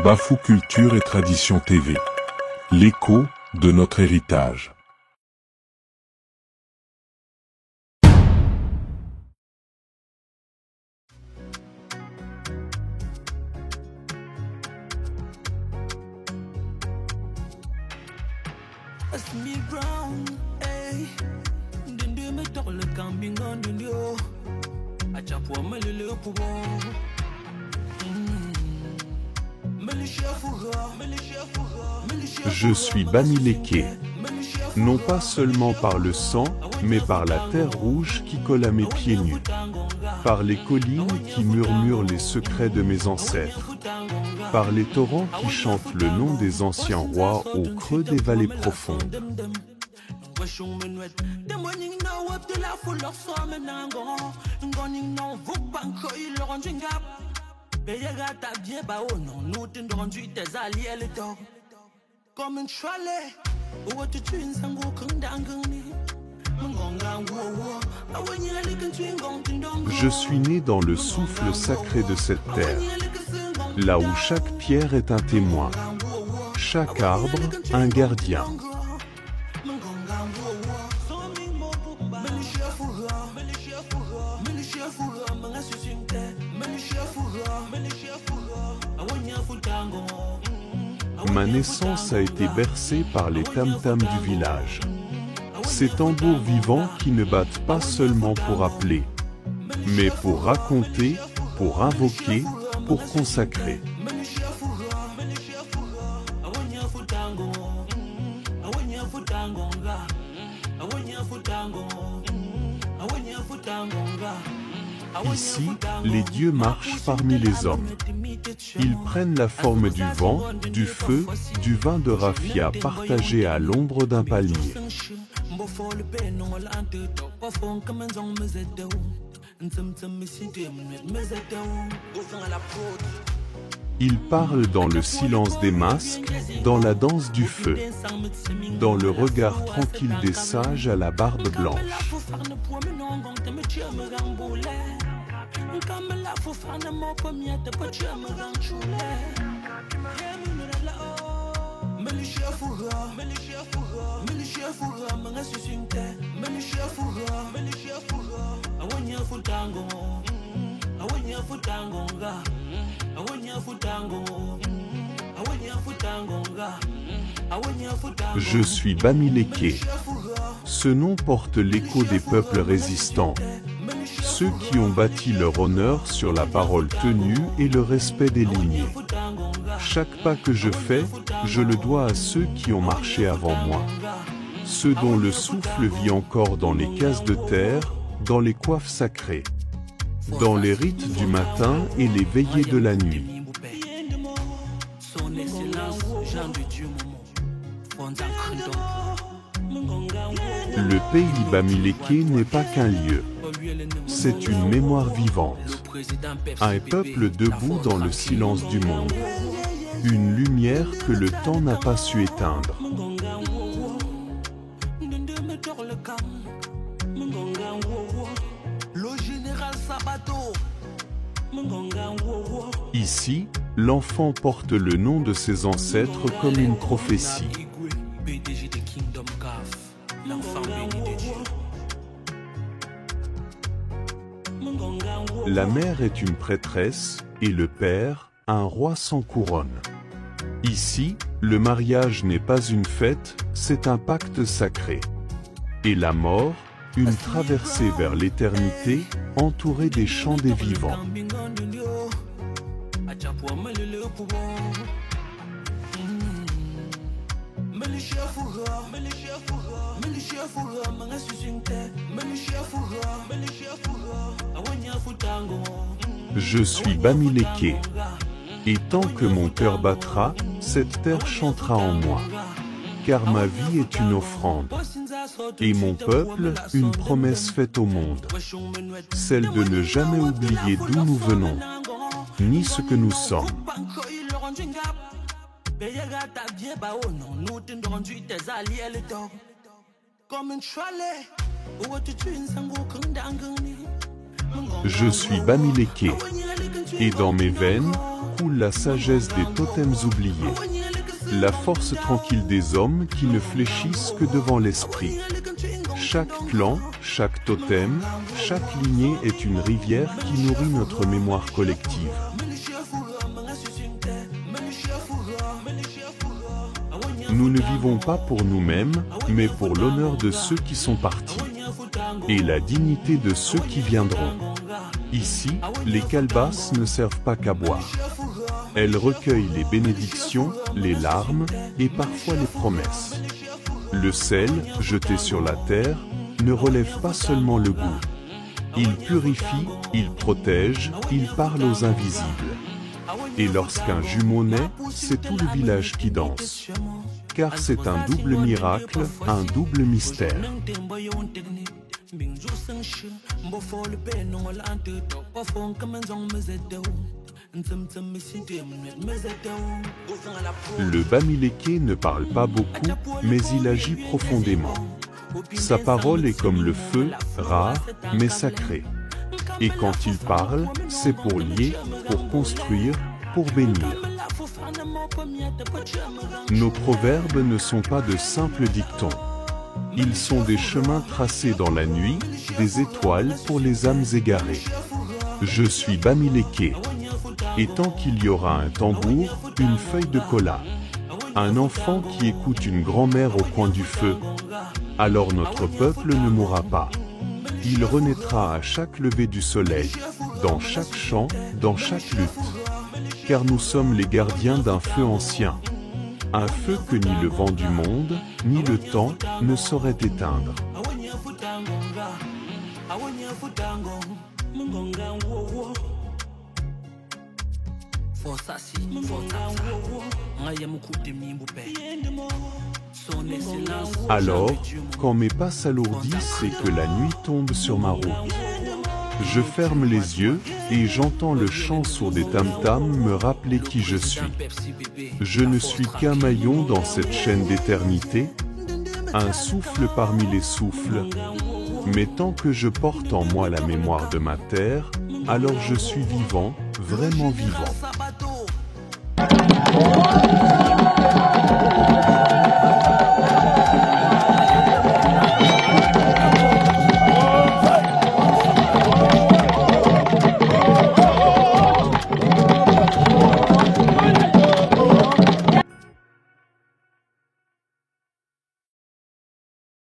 Bafou Culture et Tradition TV. L'écho de notre héritage. Je suis Bamileke, non pas seulement par le sang, mais par la terre rouge qui colle à mes pieds nus, par les collines qui murmurent les secrets de mes ancêtres, par les torrents qui chantent le nom des anciens rois au creux des vallées profondes. Je suis né dans le souffle sacré de cette terre, là où chaque pierre est un témoin, chaque arbre un gardien. Ma naissance a été bercée par les tam-tams du village. Ces tambours vivants qui ne battent pas seulement pour appeler, mais pour raconter, pour invoquer, pour consacrer. Ici, les dieux marchent parmi les hommes. Ils prennent la forme du vent, du feu, du vin de raffia partagé à l'ombre d'un palmier. Ils parlent dans le silence des masques, dans la danse du feu, dans le regard tranquille des sages à la barbe blanche. Je suis Bamileke. Ce nom porte l'écho des peuples résistants, ceux qui ont bâti leur honneur sur la parole tenue et le respect des lignées. Chaque pas que je fais, je le dois à ceux qui ont marché avant moi, ceux dont le souffle vit encore dans les cases de terre, dans les coiffes sacrées, dans les rites du matin et les veillées de la nuit. Le pays Bamileke n'est pas qu'un lieu. C'est une mémoire vivante. Un peuple debout dans le silence du monde. Une lumière que le temps n'a pas su éteindre. Ici, l'enfant porte le nom de ses ancêtres comme une prophétie. La mère est une prêtresse et le père, un roi sans couronne. Ici, le mariage n'est pas une fête, c'est un pacte sacré. Et la mort, une traversée vers l'éternité, entourée des chants des vivants. Je suis Bamileke. Et tant que mon cœur battra, cette terre chantera en moi. Car ma vie est une offrande. Et mon peuple, une promesse faite au monde. Celle de ne jamais oublier d'où nous venons, ni ce que nous sommes. Je suis Bamileke, et dans mes veines coule la sagesse des totems oubliés, la force tranquille des hommes qui ne fléchissent que devant l'esprit. Chaque clan, chaque totem, chaque lignée est une rivière qui nourrit notre mémoire collective. Nous ne vivons pas pour nous-mêmes, mais pour l'honneur de ceux qui sont partis, et la dignité de ceux qui viendront. Ici, les calebasses ne servent pas qu'à boire. Elles recueillent les bénédictions, les larmes, et parfois les promesses. Le sel, jeté sur la terre, ne relève pas seulement le goût. Il purifie, il protège, il parle aux invisibles. Et lorsqu'un jumeau naît, c'est tout le village qui danse. Car c'est un double miracle, un double mystère. Le Bamileke ne parle pas beaucoup, mais il agit profondément. Sa parole est comme le feu, rare, mais sacré. Et quand il parle, c'est pour lier, pour construire, pour bénir. Nos proverbes ne sont pas de simples dictons. Ils sont des chemins tracés dans la nuit, des étoiles pour les âmes égarées. Je suis Bamileke. Et tant qu'il y aura un tambour, une feuille de cola, un enfant qui écoute une grand-mère au coin du feu, alors notre peuple ne mourra pas. Il renaîtra à chaque lever du soleil, dans chaque chant, dans chaque lutte. Car nous sommes les gardiens d'un feu ancien. Un feu que ni le vent du monde, ni le temps, ne saurait éteindre. Alors, quand mes pas s'alourdissent et que la nuit tombe sur ma route, je ferme les yeux et j'entends le chant sourd des tam-tams me rappeler qui je suis. Je ne suis qu'un maillon dans cette chaîne d'éternité, un souffle parmi les souffles. Mais tant que je porte en moi la mémoire de ma terre, alors je suis vivant, vraiment vivant.